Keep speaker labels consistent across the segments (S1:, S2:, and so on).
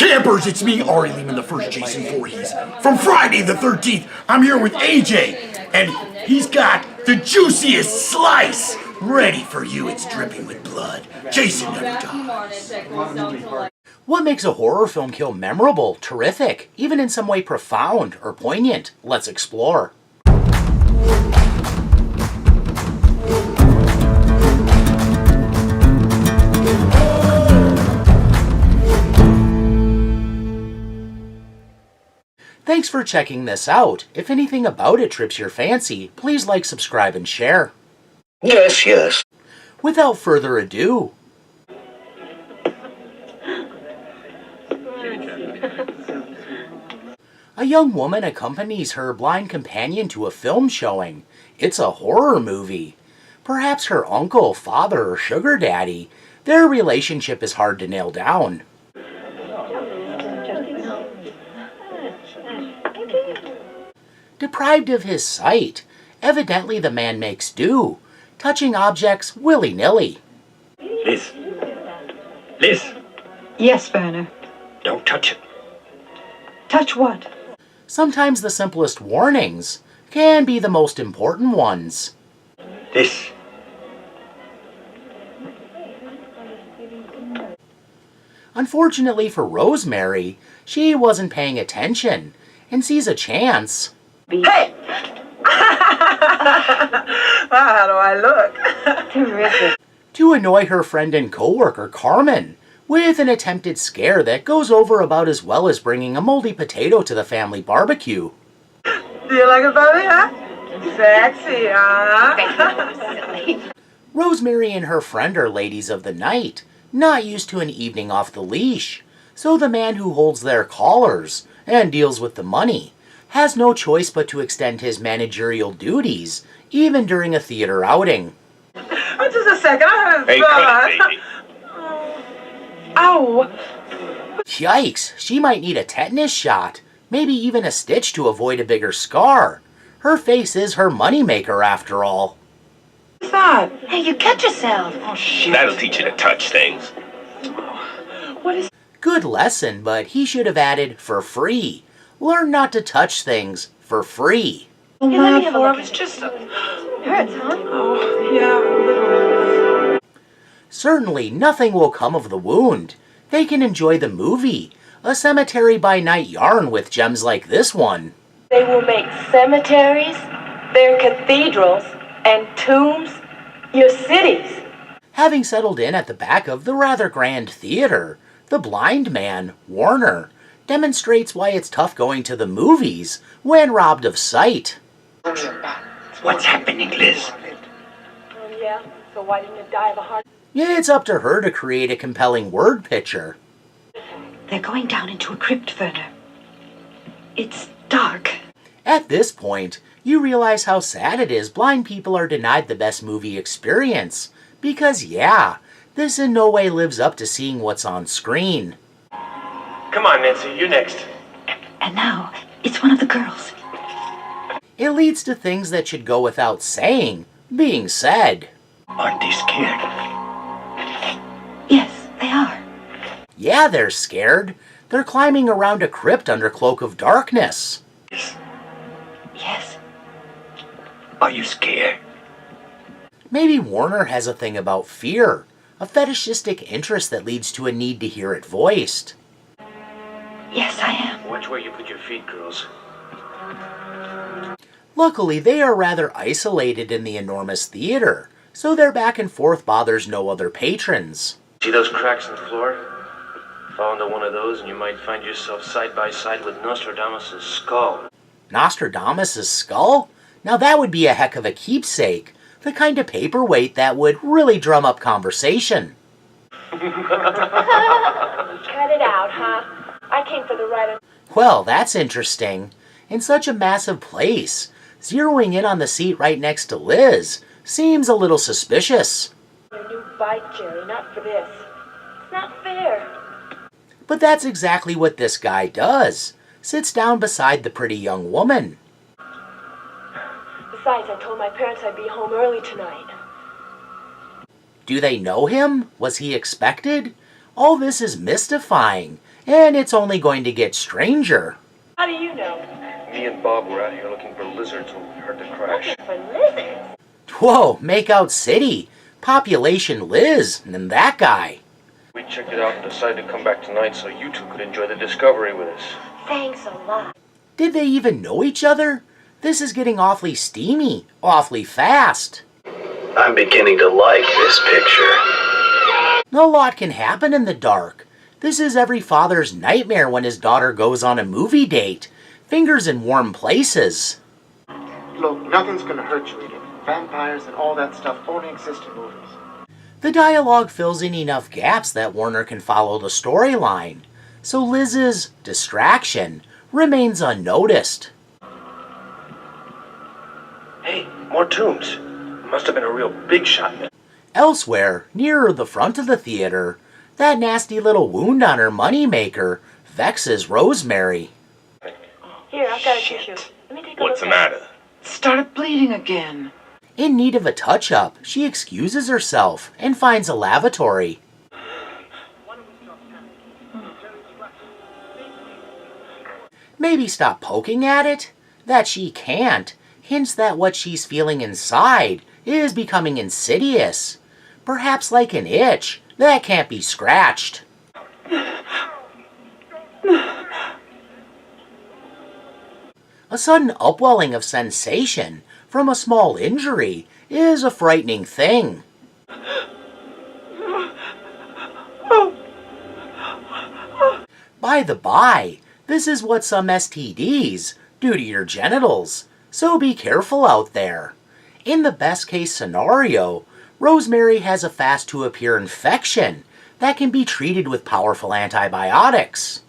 S1: Campers, it's me, Ari Lehman, the first Jason Voorhees. From Friday the 13th, I'm here with AJ, and he's got the juiciest slice ready for you. It's dripping with blood. Jason never dies.
S2: What makes a horror film kill memorable, terrific, even in some way profound or poignant? Let's explore. Thanks for checking this out. If anything about it trips your fancy, please like, subscribe, and share.
S1: Yes, yes.
S2: Without further ado, a young woman accompanies her blind companion to a film showing. It's a horror movie. Perhaps her uncle, father, or sugar daddy. Their relationship is hard to nail down. Deprived of his sight, evidently the man makes do, touching objects willy-nilly.
S3: Liz. Liz.
S4: Yes, Werner.
S3: Don't touch it.
S4: Touch what?
S2: Sometimes the simplest warnings can be the most important ones.
S3: This.
S2: Unfortunately for Rosemary, she wasn't paying attention and sees a chance.
S4: Hey! How do I look? Terrific.
S2: To annoy her friend and co-worker Carmen with an attempted scare that goes over about as well as bringing a moldy potato to the family barbecue.
S4: Do you like it, Bobby, huh? Sexy, huh?
S2: Rosemary and her friend are ladies of the night, not used to an evening off the leash, so the man who holds their collars and deals with the money has no choice but to extend his managerial duties, even during a theater outing.
S4: Oh, just a second, I haven't
S3: Hey,
S4: Ow!
S2: Yikes, she might need a tetanus shot, maybe even a stitch to avoid a bigger scar. Her face is her moneymaker after all.
S4: What's that?
S5: Hey, you cut yourself.
S4: Oh, shit.
S3: That'll teach you to touch things.
S4: What is...
S2: Good lesson, but he should have added for free. Learn not to touch things for free.
S4: Hey,
S5: let me have a look
S4: It's
S5: at
S4: just...
S5: Hurts, huh?
S4: Oh, yeah.
S2: Certainly nothing will come of the wound. They can enjoy the movie, a cemetery by night yarn with gems like this one.
S5: They will make cemeteries, their cathedrals, and tombs, your cities.
S2: Having settled in at the back of the rather grand theater, the blind man, Warner, demonstrates why it's tough going to the movies when robbed of sight.
S3: What's happening, Liz?
S5: Oh, yeah? So why didn't it die of a heart?
S2: It's up to her to create a compelling word picture.
S4: They're going down into a crypt, Werner. It's dark.
S2: At this point, you realize how sad it is blind people are denied the best movie experience. Because yeah, this in no way lives up to seeing what's on screen.
S3: Come on, Nancy, you're next.
S4: And now, it's one of the girls.
S2: It leads to things that should go without saying, being said.
S3: Aren't they scared?
S4: Yes, they are.
S2: Yeah, they're scared. They're climbing around a crypt under cloak of darkness.
S4: Yes.
S3: Are you scared?
S2: Maybe Warner has a thing about fear, a fetishistic interest that leads to a need to hear it voiced.
S4: Yes, I am.
S3: Watch where you put your feet, girls.
S2: Luckily, they are rather isolated in the enormous theater, so their back and forth bothers no other patrons.
S6: See those cracks in the floor? Fall into one of those and you might find yourself side by side with Nostradamus' skull.
S2: Nostradamus' skull? Now that would be a heck of a keepsake, the kind of paperweight that would really drum up conversation.
S5: Cut it out, huh? I came for the right of...
S2: Well, that's interesting. In such a massive place, zeroing in on the seat right next to Liz seems a little suspicious.
S5: Your new bike, Jerry, not for this. It's not fair.
S2: But that's exactly what this guy does. Sits down beside the pretty young woman.
S5: Besides, I told my parents I'd be home early tonight.
S2: Do they know him? Was he expected? All this is mystifying, and it's only going to get stranger.
S5: How do you know?
S6: Me and Bob were out here looking for lizards when we heard the crash.
S5: For lizards?
S2: Whoa, Makeout City, Population Liz, and that guy.
S6: We checked it out and decided to come back tonight so you two could enjoy the discovery with us.
S5: Thanks a lot.
S2: Did they even know each other? This is getting awfully steamy, awfully fast.
S3: I'm beginning to like this picture.
S2: A lot can happen in the dark. This is every father's nightmare when his daughter goes on a movie date. Fingers in warm places.
S7: Look, nothing's gonna hurt you, Edith. Vampires and all that stuff only exist in movies.
S2: The dialogue fills in enough gaps that Warner can follow the storyline, so Liz's distraction remains unnoticed.
S6: Hey, more tombs. Must have been a real big shot.
S2: Elsewhere, nearer the front of the theater, that nasty little wound on her moneymaker vexes Rosemary.
S5: Here, I've got a tissue. Let me take a
S3: What's the
S5: look at it.
S3: matter?
S4: Started bleeding again.
S2: In need of a touch-up, she excuses herself and finds a lavatory. Maybe stop poking at it? That she can't hints that what she's feeling inside is becoming insidious. Perhaps like an itch that can't be scratched. A sudden upwelling of sensation from a small injury is a frightening thing. By the by, this is what some STDs do to your genitals, so be careful out there. In the best case scenario, Rosemary has a fast-to-appear infection that can be treated with powerful antibiotics.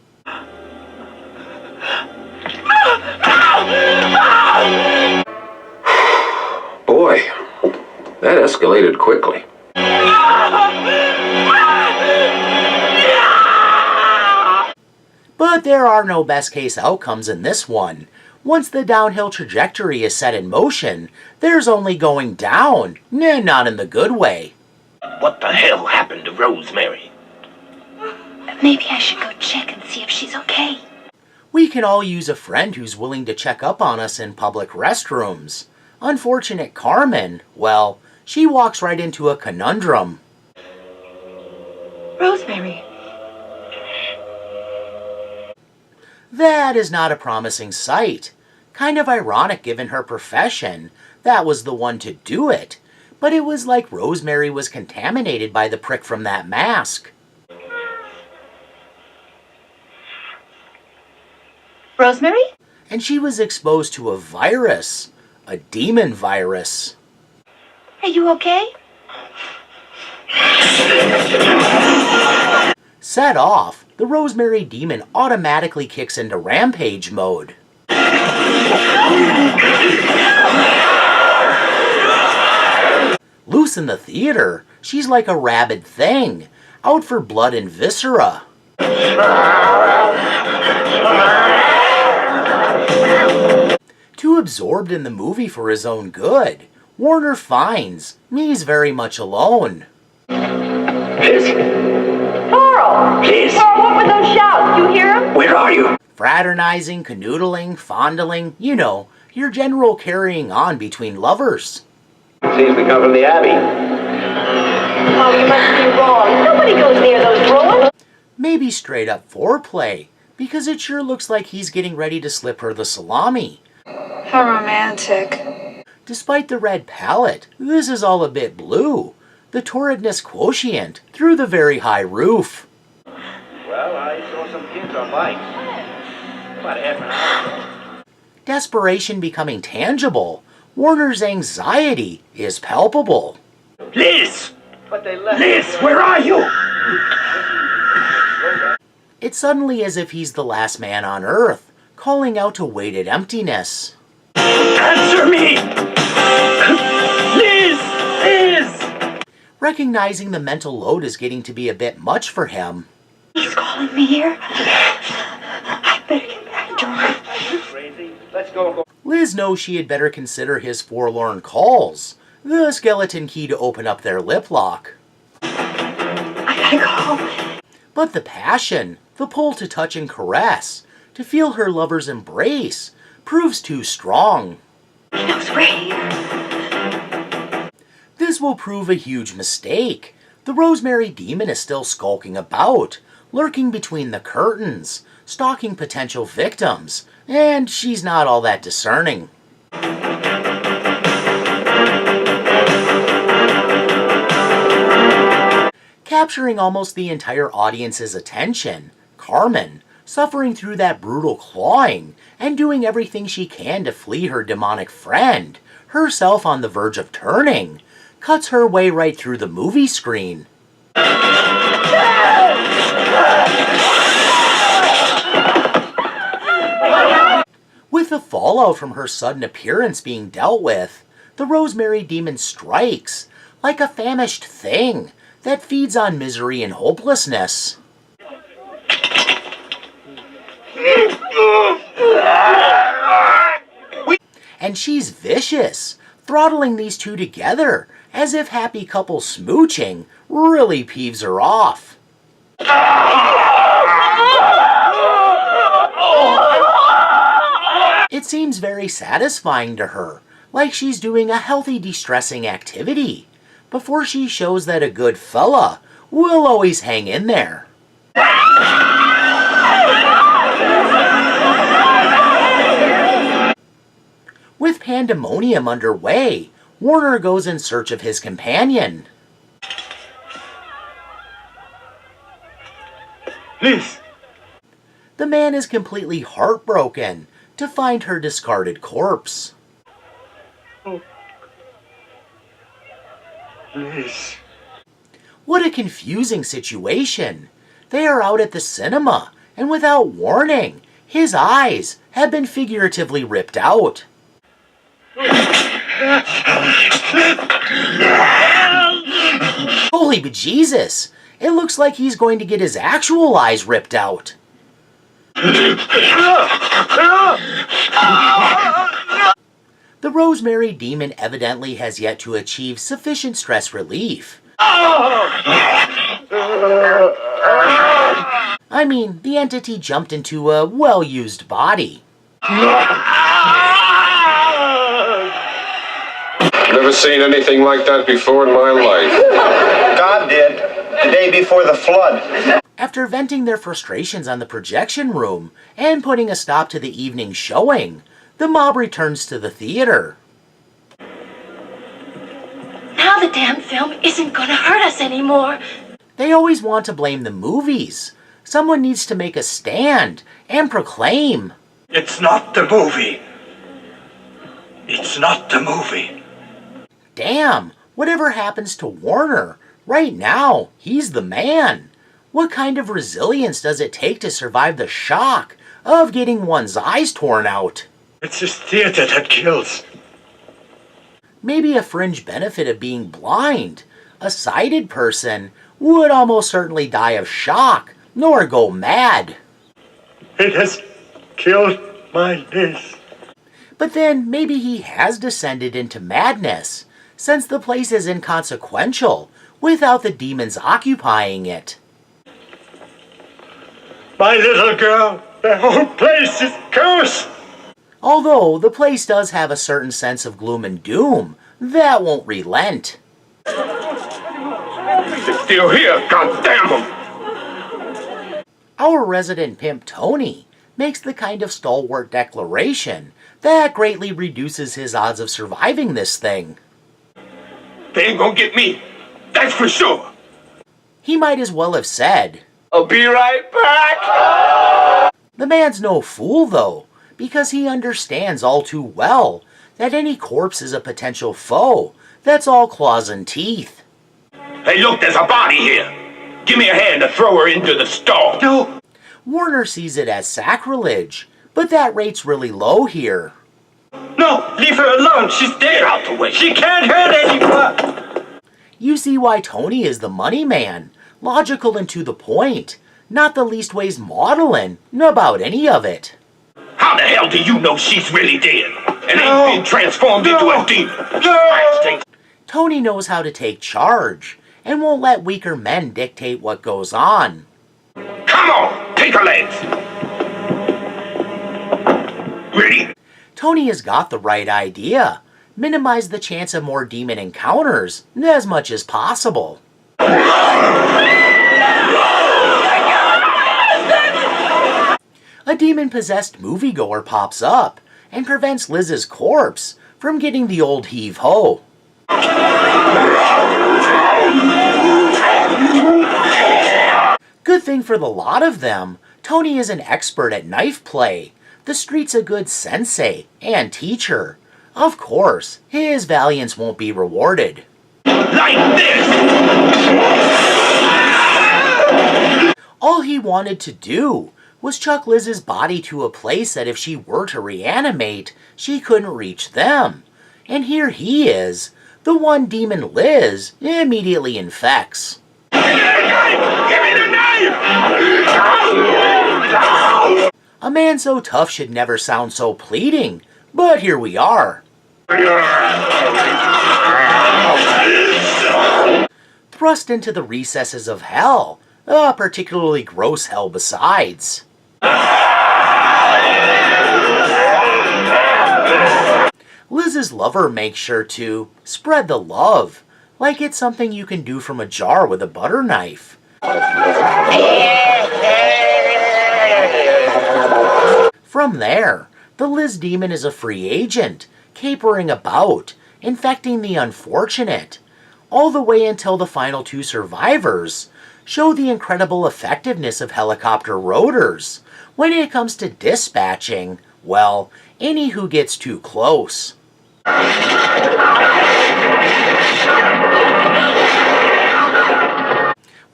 S3: Boy, that escalated quickly.
S2: But there are no best-case outcomes in this one. Once the downhill trajectory is set in motion, there's only going down, not in the good way.
S3: What the hell happened to Rosemary?
S5: Maybe I should go check and see if she's okay.
S2: We can all use a friend who's willing to check up on us in public restrooms. Unfortunate Carmen, well, she walks right into a conundrum.
S5: Rosemary.
S2: That is not a promising sight. Kind of ironic given her profession. That was the one to do it. But it was like Rosemary was contaminated by the prick from that mask.
S5: Rosemary?
S2: And she was exposed to a virus. A demon virus.
S5: Are you okay?
S2: Set off, the Rosemary demon automatically kicks into rampage mode. Loose in the theater, she's like a rabid thing, out for blood and viscera. Too absorbed in the movie for his own good, Warner finds he's very much alone.
S3: Liz?
S5: Carl!
S3: Liz?
S5: Carl, what were those shouts? You hear them?
S3: Where are you?
S2: Fraternizing, canoodling, fondling, you know, your general carrying on between lovers.
S3: Seems to come from the Abbey.
S5: Oh, you must be wrong. Nobody goes near those ruins.
S2: Maybe straight up foreplay, because it sure looks like he's getting ready to slip her the salami.
S8: How romantic.
S2: Despite the red palette, this is all a bit blue. The torridness quotient through the very high roof.
S3: Well, I saw some kids on bikes. About half an hour ago.
S2: Desperation becoming tangible. Warner's anxiety is palpable.
S3: Liz!
S7: But they left.
S3: Liz, where are you?
S2: It's suddenly as if he's the last man on Earth, calling out to weighted emptiness.
S3: Answer me! Liz! Liz!
S2: Recognizing the mental load is getting to be a bit much for him,
S5: He's calling me here. I better get back to him.
S3: Crazy? Let's go.
S2: Liz knows she had better consider his forlorn calls, the skeleton key to open up their lip lock.
S5: I gotta go.
S2: But the passion, The pull to touch and caress, to feel her lover's embrace, proves too strong.
S5: He knows we're here.
S2: This will prove a huge mistake. The Rosemary Demon is still skulking about, lurking between the curtains, stalking potential victims, and she's not all that discerning. Capturing almost the entire audience's attention, Carmen, suffering through that brutal clawing, and doing everything she can to flee her demonic friend, herself on the verge of turning, cuts her way right through the movie screen. With the fallout from her sudden appearance being dealt with, the Rosemary Demon strikes, like a famished thing that feeds on misery and hopelessness. And she's vicious, throttling these two together, as if happy couple smooching really peeves her off. It seems very satisfying to her, like she's doing a healthy de-stressing activity, before she shows that a good fella will always hang in there. With pandemonium underway, Warner goes in search of his companion.
S9: Please.
S2: The man is completely heartbroken to find her discarded corpse.
S9: Oh. Please.
S2: What a confusing situation. They are out at the cinema, and without warning, his eyes have been figuratively ripped out. Holy bejesus! It looks like he's going to get his actual eyes ripped out. The Rosemary Demon evidently has yet to achieve sufficient stress relief. I mean, the entity jumped into a well-used body.
S10: Never seen anything like that before in my life.
S3: God did, the day before the flood.
S2: After venting their frustrations on the projection room and putting a stop to the evening showing, the mob returns to the theater.
S5: Now the damn film isn't gonna hurt us anymore.
S2: They always want to blame the movies. Someone needs to make a stand and proclaim,
S9: It's not the movie. It's not the movie.
S2: damn, whatever happens to Warner, right now, he's the man. What kind of resilience does it take to survive the shock of getting one's eyes torn out?
S9: It's this theater that kills.
S2: Maybe a fringe benefit of being blind. A sighted person would almost certainly die of shock, nor go mad.
S9: It has killed my niece.
S2: But then maybe he has descended into madness, since the place is inconsequential without the demons occupying it.
S9: My little girl, the whole place is cursed.
S2: Although the place does have a certain sense of gloom and doom, that won't relent.
S10: They're still here, goddammit!
S2: Our resident pimp Tony makes the kind of stalwart declaration that greatly reduces his odds of surviving this thing.
S10: They ain't gonna get me, that's for sure.
S2: He might as well have said,
S10: I'll be right back!
S2: The man's no fool, though, because he understands all too well that any corpse is a potential foe that's all claws and teeth.
S10: Hey, look, there's a body here. Give me a hand to throw her into the stall.
S9: No.
S2: Warner sees it as sacrilege, but that rate's really low here.
S9: No, leave her alone. She's dead.
S10: Get out the way.
S9: She can't hurt anyone.
S2: You see why Tony is the money man, logical and to the point, not the least ways maudlin about any of it.
S10: How the hell do you know she's really dead? And ain't been transformed into a demon? Bastard.
S2: Tony knows how to take charge, and won't let weaker men dictate what goes on.
S10: Come on, take Take her legs. Ready?
S2: Tony has got the right idea. Minimize the chance of more demon encounters as much as possible. A demon-possessed moviegoer pops up and prevents Liz's corpse from getting the old heave-ho. Good thing for the lot of them, Tony is an expert at knife play. The street's a good sensei and teacher. Of course, his valiance won't be rewarded.
S10: Like this!
S2: All he wanted to do was chuck Liz's body to a place that if she were to reanimate, she couldn't reach them. And here he is, the one demon Liz immediately infects.
S10: Give me the knife!
S2: A man so tough should never sound so pleading, but here we are. Thrust into the recesses of hell, a particularly gross hell besides. Liz's lover makes sure to spread the love, like it's something you can do from a jar with a butter knife. From there, the Liz demon is a free agent, capering about, infecting the unfortunate, all the way until the final two survivors show the incredible effectiveness of helicopter rotors when it comes to dispatching, well, any who gets too close.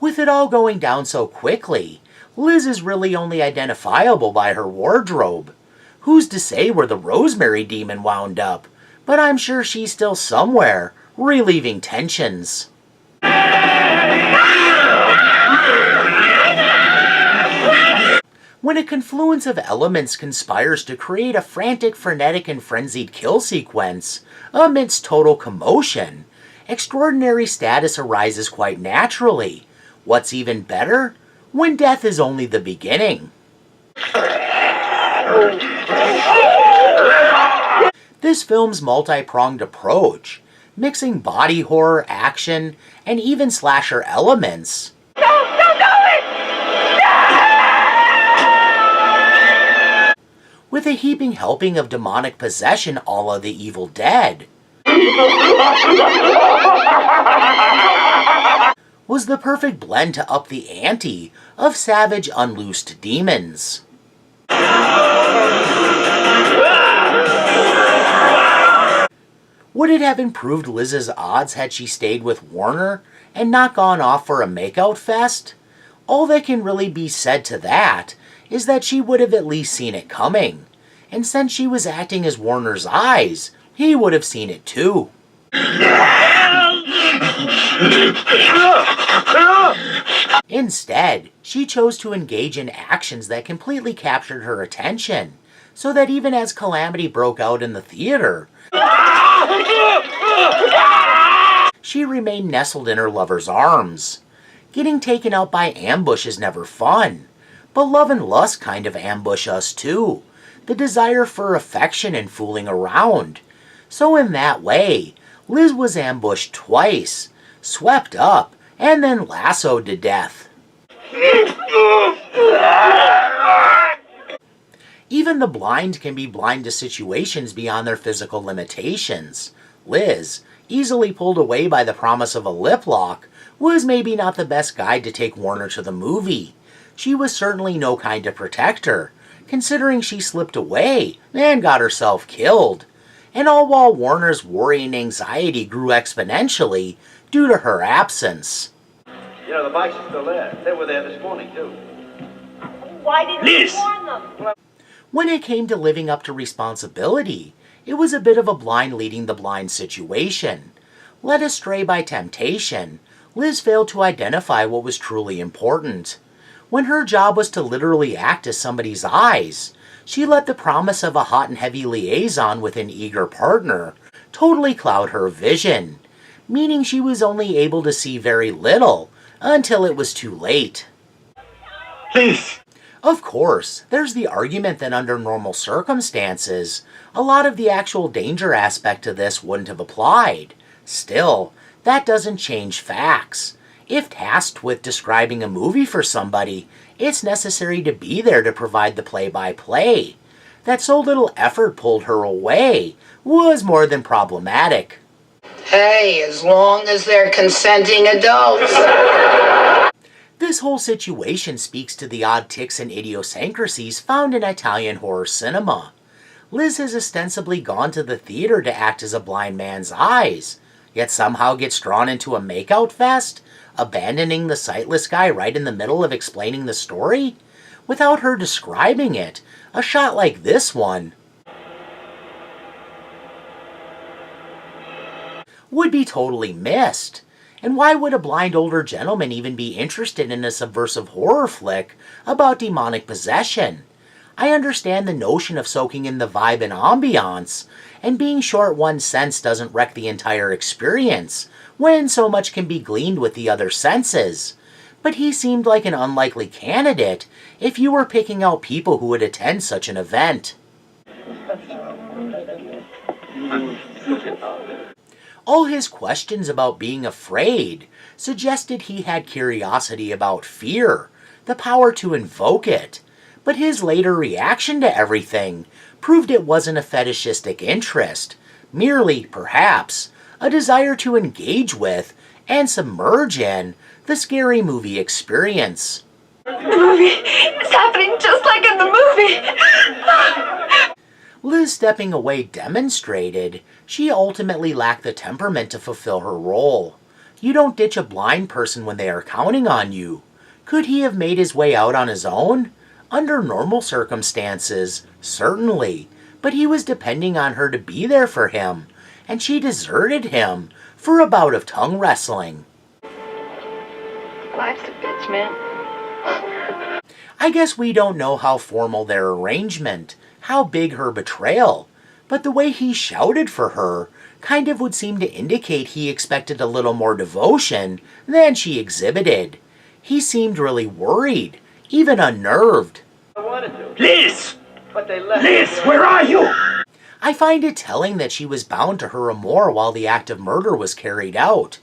S2: With it all going down so quickly, Liz is really only identifiable by her wardrobe. Who's to say where the Rosemary demon wound up? But I'm sure she's still somewhere, relieving tensions. When a confluence of elements conspires to create a frantic, frenetic, and frenzied kill sequence amidst total commotion, extraordinary status arises quite naturally. What's even better? When death is only the beginning. This film's multi-pronged approach, mixing body horror, action, and even slasher elements, with a heaping helping of demonic possession a la The Evil Dead, was the perfect blend to up the ante of savage, unloosed demons. Would it have improved Liz's odds had she stayed with Warner and not gone off for a makeout fest? All that can really be said to that is that she would have at least seen it coming. And since she was acting as Warner's eyes, he would have seen it too. Instead, she chose to engage in actions that completely captured her attention, so that even as calamity broke out in the theater, she remained nestled in her lover's arms. Getting taken out by ambush is never fun, but love and lust kind of ambush us too. The desire for affection and fooling around. So in that way, Liz was ambushed twice, swept up, and then lassoed to death. Even the blind can be blind to situations beyond their physical limitations. Liz, easily pulled away by the promise of a lip lock, was maybe not the best guide to take Warner to the movie. She was certainly no kind to protect her, considering she slipped away and got herself killed. And all while Warner's worry and anxiety grew exponentially due to her absence.
S3: You know, the bikes are still there. They were there this morning, too.
S5: Why didn't you warn them?
S2: When it came to living up to responsibility, it was a bit of a blind leading the blind situation. Led astray by temptation, Liz failed to identify what was truly important. When her job was to literally act as somebody's eyes, she let the promise of a hot and heavy liaison with an eager partner totally cloud her vision, meaning she was only able to see very little until it was too late.
S10: Liz!
S2: Of course, there's the argument that under normal circumstances, a lot of the actual danger aspect to this wouldn't have applied. Still, that doesn't change facts. If tasked with describing a movie for somebody, it's necessary to be there to provide the play-by-play. That so little effort pulled her away was more than problematic.
S11: Hey, as long as they're consenting adults.
S2: This whole situation speaks to the odd tics and idiosyncrasies found in Italian horror cinema. Liz has ostensibly gone to the theater to act as a blind man's eyes, yet somehow gets drawn into a makeout fest, abandoning the sightless guy right in the middle of explaining the story? Without her describing it, a shot like this one would be totally missed. And why would a blind older gentleman even be interested in a subversive horror flick about demonic possession? I understand the notion of soaking in the vibe and ambiance, and being short one sense doesn't wreck the entire experience, when so much can be gleaned with the other senses. But he seemed like an unlikely candidate if you were picking out people who would attend such an event. All his questions about being afraid suggested he had curiosity about fear, the power to invoke it. But his later reaction to everything proved it wasn't a fetishistic interest, merely, perhaps, a desire to engage with and submerge in the scary movie experience.
S5: The movie is happening just like in the movie.
S2: Liz stepping away demonstrated she ultimately lacked the temperament to fulfill her role. You don't ditch a blind person when they are counting on you. Could he have made his way out on his own? Under normal circumstances, certainly, but he was depending on her to be there for him, and she deserted him for a bout of tongue wrestling.
S5: Life's a bitch, man.
S2: I guess we don't know how formal their arrangement, how big her betrayal, but the way he shouted for her kind of would seem to indicate he expected a little more devotion than she exhibited. He seemed really worried, even unnerved.
S10: Liz! Liz, where are you?
S2: I find it telling that she was bound to her amour while the act of murder was carried out.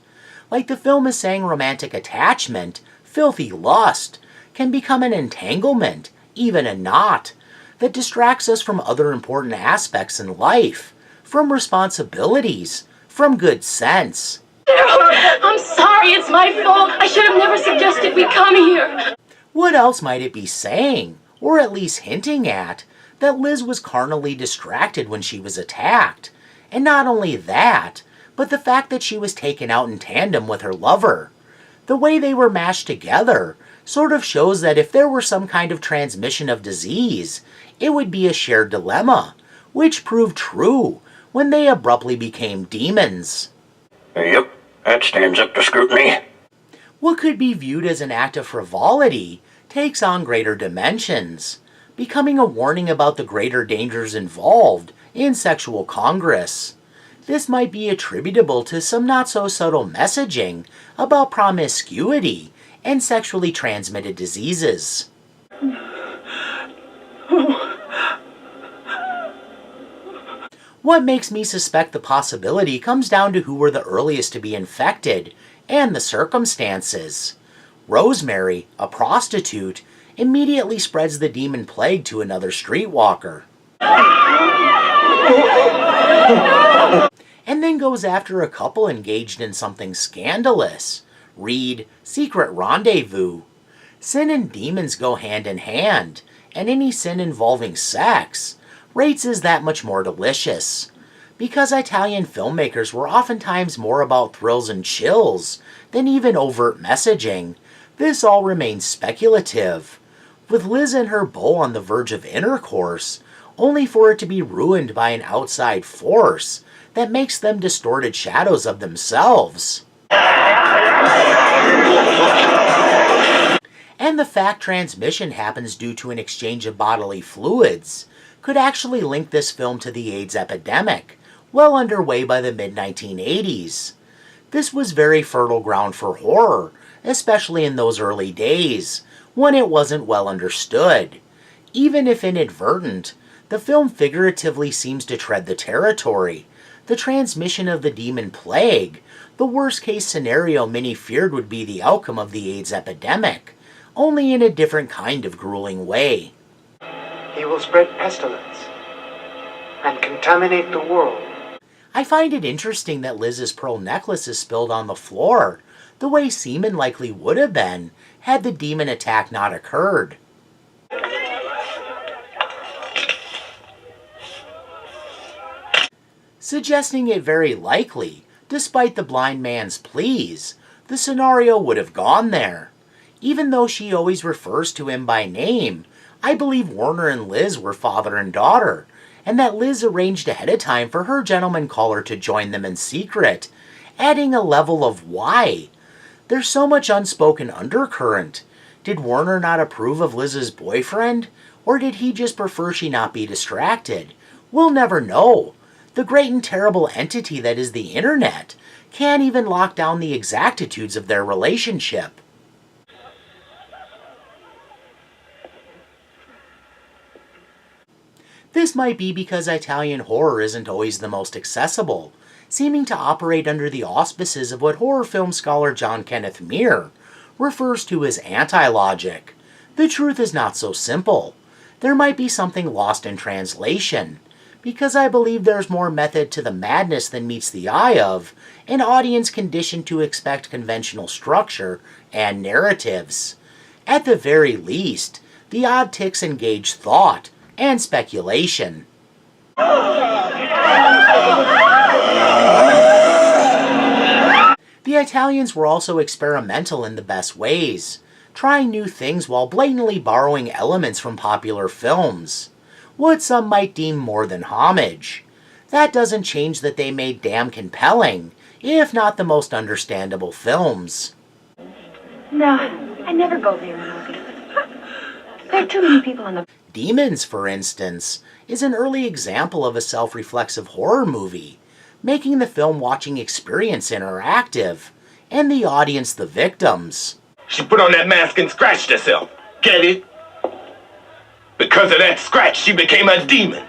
S2: Like the film is saying romantic attachment, filthy lust, can become an entanglement, even a knot, that distracts us from other important aspects in life, from responsibilities, from good sense.
S5: I'm sorry, it's my fault. I should have never suggested we come here.
S2: What else might it be saying, or at least hinting at, that Liz was carnally distracted when she was attacked? And not only that, but the fact that she was taken out in tandem with her lover. The way they were mashed together sort of shows that if there were some kind of transmission of disease, it would be a shared dilemma, which proved true when they abruptly became demons.
S10: Yep, that stands up to scrutiny.
S2: What could be viewed as an act of frivolity takes on greater dimensions, becoming a warning about the greater dangers involved in sexual congress. This might be attributable to some not-so-subtle messaging about promiscuity and sexually transmitted diseases. What makes me suspect the possibility comes down to who were the earliest to be infected and the circumstances. Rosemary, a prostitute, immediately spreads the demon plague to another streetwalker. And then goes after a couple engaged in something scandalous. Read Secret Rendezvous. Sin and demons go hand in hand, and any sin involving sex rates is that much more delicious. Because Italian filmmakers were oftentimes more about thrills and chills than even overt messaging, this all remains speculative. With Liz and her beau on the verge of intercourse, only for it to be ruined by an outside force that makes them distorted shadows of themselves. And the fact transmission happens due to an exchange of bodily fluids could actually link this film to the AIDS epidemic, well underway by the mid-1980s. This was very fertile ground for horror, especially in those early days, when it wasn't well understood. Even if inadvertent, the film figuratively seems to tread the territory. The transmission of the demon plague, the worst-case scenario many feared would be the outcome of the AIDS epidemic, only in a different kind of grueling way.
S7: He will spread pestilence and contaminate the world.
S2: I find it interesting that Liz's pearl necklace is spilled on the floor, the way semen likely would have been had the demon attack not occurred. Suggesting it very likely, despite the blind man's pleas, the scenario would have gone there. Even though she always refers to him by name, I believe Warner and Liz were father and daughter, and that Liz arranged ahead of time for her gentleman caller to join them in secret, adding a level of why. There's so much unspoken undercurrent. Did Warner not approve of Liz's boyfriend? Or did he just prefer she not be distracted? We'll never know. The great and terrible entity that is the internet can't even lock down the exactitudes of their relationship. This might be because Italian horror isn't always the most accessible, seeming to operate under the auspices of what horror film scholar John Kenneth Meare refers to as anti-logic. The truth is not so simple. There might be something lost in translation, because I believe there's more method to the madness than meets the eye of an audience conditioned to expect conventional structure and narratives. At the very least, the odd ticks engage thought and speculation. The Italians were also experimental in the best ways, trying new things while blatantly borrowing elements from popular films, what some might deem more than homage. That doesn't change that they made damn compelling, if not the most understandable films.
S5: No, I never go there in August. There are too many people on the...
S2: Demons, for instance, is an early example of a self-reflexive horror movie, making the film-watching experience interactive, and the audience the victims.
S10: She put on that mask and scratched herself. Get it? Because of that scratch, she became a demon.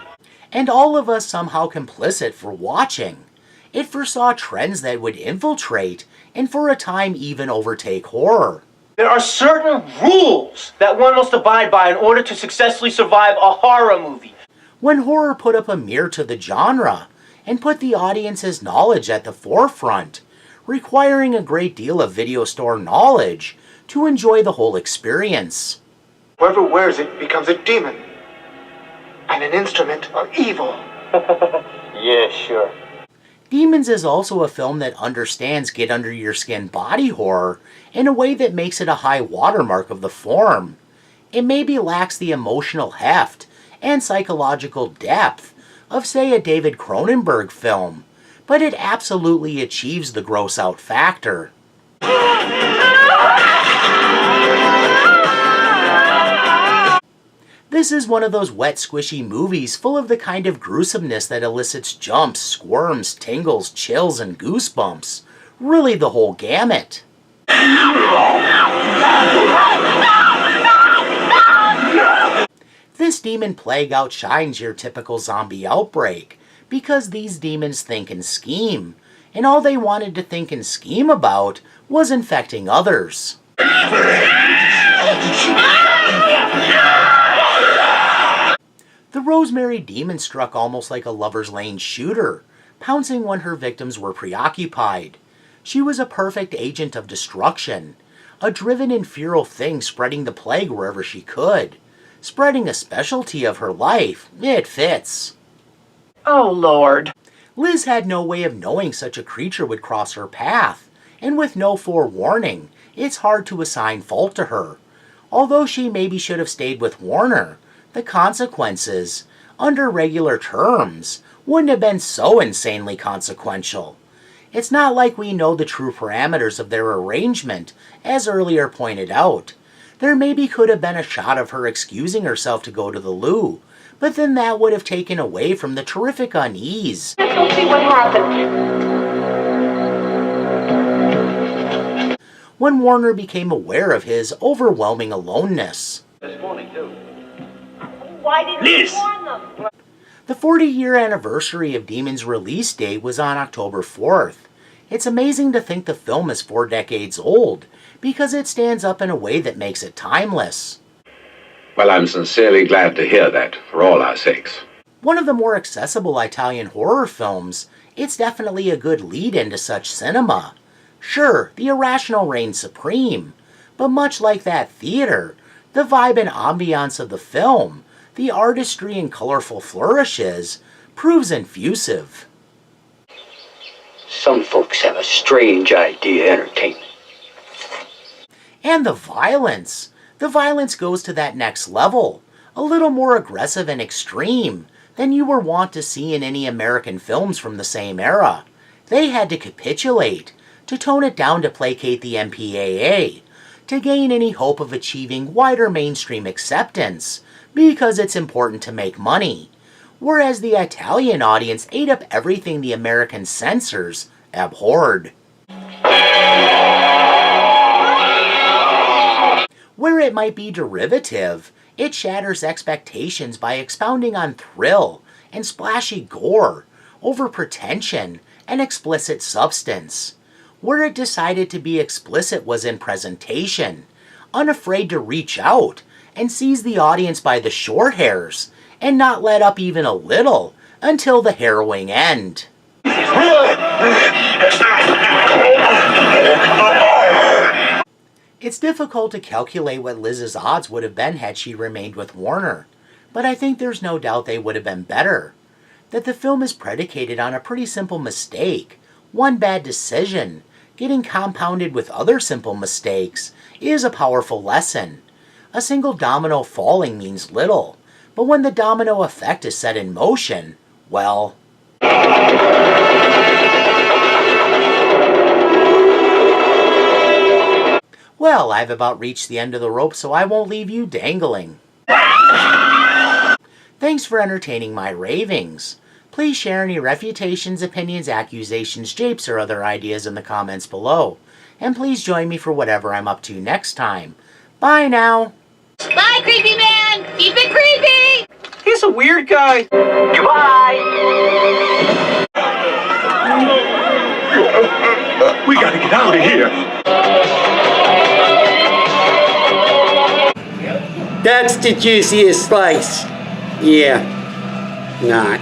S2: And all of us somehow complicit for watching. It foresaw trends that would infiltrate, and for a time even overtake horror.
S12: There are certain rules that one must abide by in order to successfully survive a horror movie.
S2: When horror put up a mirror to the genre, and put the audience's knowledge at the forefront, requiring a great deal of video store knowledge to enjoy the whole experience.
S7: Whoever wears it becomes a demon and an instrument of evil.
S12: Yeah, sure.
S2: Demons is also a film that understands get-under-your-skin body horror in a way that makes it a high watermark of the form. It maybe lacks the emotional heft and psychological depth of, say, a David Cronenberg film, but it absolutely achieves the gross-out factor. This is one of those wet, squishy movies full of the kind of gruesomeness that elicits jumps, squirms, tingles, chills, and goosebumps. Really the whole gamut. This demon plague outshines your typical zombie outbreak, because these demons think and scheme, and all they wanted to think and scheme about was infecting others. The Rosemary demon struck almost like a lover's lane shooter, pouncing when her victims were preoccupied. She was a perfect agent of destruction, a driven and feral thing spreading the plague wherever she could. Spreading a specialty of her life, it fits.
S12: Oh, Lord.
S2: Liz had no way of knowing such a creature would cross her path, and with no forewarning, it's hard to assign fault to her. Although she maybe should have stayed with Warner, the consequences, under regular terms, wouldn't have been so insanely consequential. It's not like we know the true parameters of their arrangement, as earlier pointed out. There maybe could have been a shot of her excusing herself to go to the loo, but then that would have taken away from the terrific unease.
S5: Let's go see what happened.
S2: when Warner became aware of his overwhelming aloneness.
S3: This morning, too.
S5: Why didn't
S9: Liz!
S5: you warn them?
S2: The 40-year anniversary of Demon's release date was on October 4th. It's amazing to think the film is 4 decades old, because it stands up in a way that makes it timeless.
S13: Well, I'm sincerely glad to hear that, for all our sakes.
S2: One of the more accessible Italian horror films, it's definitely a good lead-in to such cinema. Sure, the irrational reigns supreme, but much like that theater, the vibe and ambiance of the film, the artistry and colorful flourishes, proves infusive.
S14: Some folks have a strange idea of entertainment.
S2: And the violence. The violence goes to that next level, a little more aggressive and extreme than you were wont to see in any American films from the same era. They had to capitulate, to tone it down to placate the MPAA, to gain any hope of achieving wider mainstream acceptance, because it's important to make money, whereas the Italian audience ate up everything the American censors abhorred. Where it might be derivative, it shatters expectations by expounding on thrill and splashy gore over pretension and explicit substance. Where it decided to be explicit was in presentation, unafraid to reach out and seize the audience by the short hairs, and not let up even a little until the harrowing end. It's difficult to calculate what Liz's odds would have been had she remained with Warner, but I think there's no doubt they would have been better. That the film is predicated on a pretty simple mistake, one bad decision, getting compounded with other simple mistakes, is a powerful lesson. A single domino falling means little, but when the domino effect is set in motion, well... Well, I've about reached the end of the rope, so I won't leave you dangling. Thanks for entertaining my ravings. Please share any refutations, opinions, accusations, japes, or other ideas in the comments below. And please join me for whatever I'm up to next time. Bye now!
S5: Bye, creepy man! Keep it creepy!
S12: He's a weird guy.
S5: Goodbye!
S9: We gotta get out of here.
S15: That's the juiciest slice. Yeah, not.